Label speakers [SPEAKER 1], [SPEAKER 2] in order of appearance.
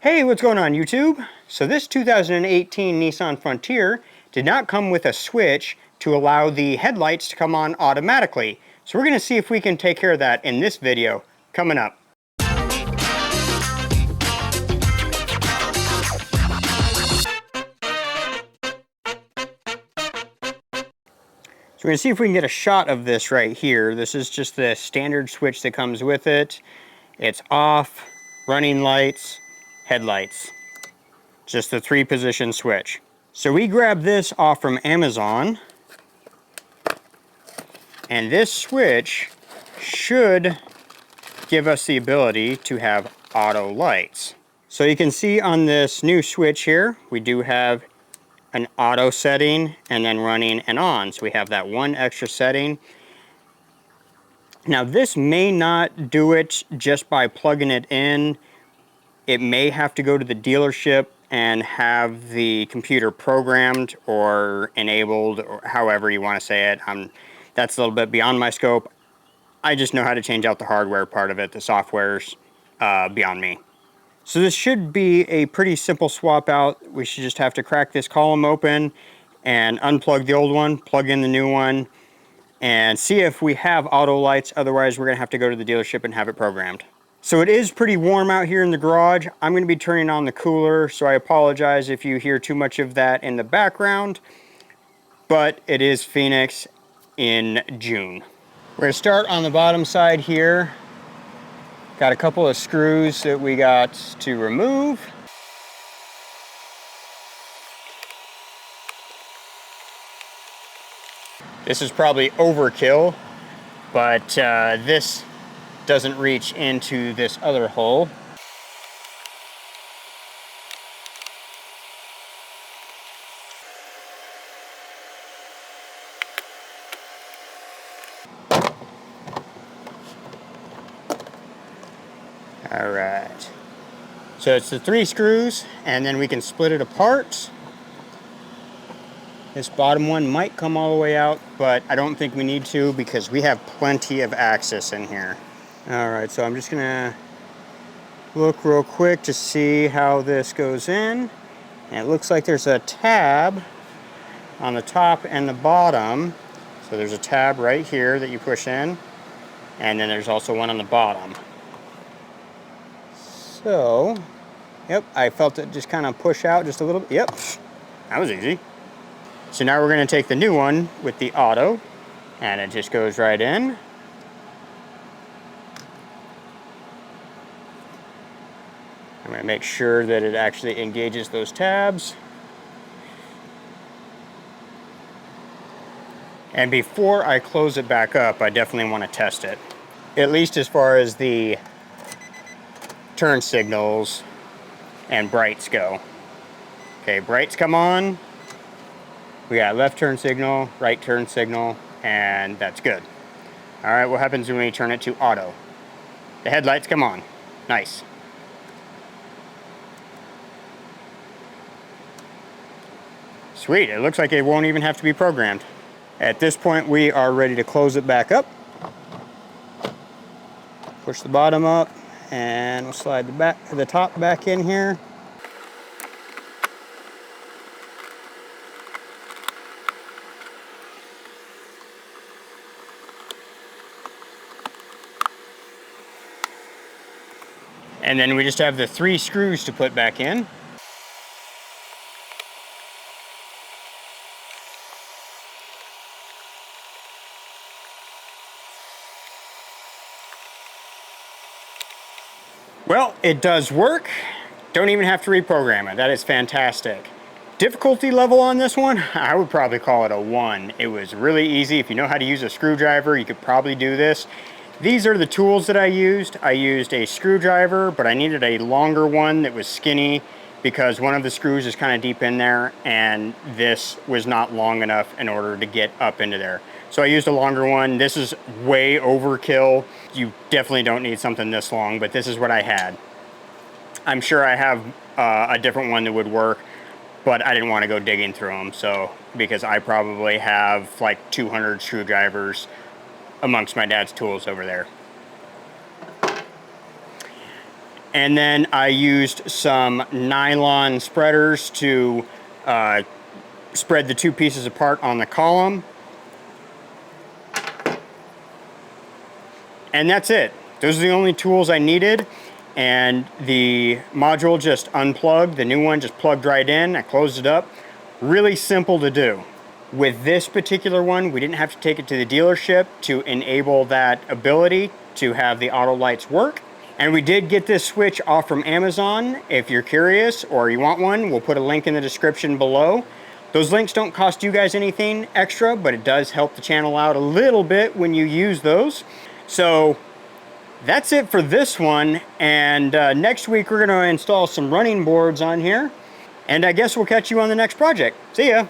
[SPEAKER 1] Hey, what's going on YouTube? So this 2018 Nissan Frontier did not come with a switch to allow the headlights to come on automatically. So we're going to see if we can take care of that in this video coming up. So we're going to see if we can get a shot of this right here. This is just the standard switch that comes with it. It's off, running lights, headlights. Just the 3-position switch. So we grabbed this off from Amazon. And this switch should give us the ability to have auto lights. So you can see on this new switch here, we do have an auto setting and then running and on. So we have that one extra setting. Now this may not do it just by plugging it in. It may have to go to the dealership and have the computer programmed or enabled, or however you want to say it. That's a little bit beyond my scope. I just know how to change out the hardware part of it. The software's beyond me. So this should be a pretty simple swap out. We should just have to crack this column open and unplug the old one, plug in the new one, and see if we have auto lights. Otherwise, we're gonna have to go to the dealership and have it programmed. So it is pretty warm out here in the garage. I'm gonna be turning on the cooler, so I apologize if you hear too much of that in the background, but it is Phoenix in June. We're gonna start on the bottom side here. Got a couple of screws that we got to remove. This is probably overkill, but this doesn't reach into this other hole. All right, so it's the 3 screws, and then we can split it apart. This bottom one might come all the way out, but I don't think we need to because we have plenty of access in here. All right, so I'm just gonna look real quick to see how this goes in. And it looks like there's a tab on the top and the bottom. So there's a tab right here that you push in, and then there's also one on the bottom. So, yep, I felt it just kind of push out just a little bit. Yep, that was easy. So now we're going to take the new one with the auto, and it just goes right in. I'm going to make sure that it actually engages those tabs. And before I close it back up, I definitely want to test it. At least as far as the turn signals and brights go. Okay, brights come on. We got left turn signal, right turn signal, and that's good. All right, what happens when we turn it to auto? The headlights come on. Nice. Sweet, it looks like it won't even have to be programmed. At this point, we are ready to close it back up. Push the bottom up, and we'll slide the top back in here. And then we just have the 3 screws to put back in. Well, it does work. Don't even have to reprogram it. That is fantastic. Difficulty level on this one, I would probably call it a 1. It was really easy. If you know how to use a screwdriver, you could probably do this. These are the tools that I used. I used a screwdriver, but I needed a longer one that was skinny because one of the screws is kind of deep in there, and this was not long enough in order to get up into there. So I used a longer one. This is way overkill. You definitely don't need something this long, but this is what I had. I'm sure I have a different one that would work, but I didn't want to go digging through them. So, because I probably have like 200 screwdrivers amongst my dad's tools over there. And then I used some nylon spreaders to spread the two pieces apart on the column. And that's it. Those are the only tools I needed. And the module just unplugged. The new one just plugged right in. I closed it up. Really simple to do. With this particular one, we didn't have to take it to the dealership to enable that ability to have the auto lights work. And we did get this switch off from Amazon. If you're curious or you want one, we'll put a link in the description below. Those links don't cost you guys anything extra, but it does help the channel out a little bit when you use those. So that's it for this one. And next week we're going to install some running boards on here. And I guess we'll catch you on the next project. See ya!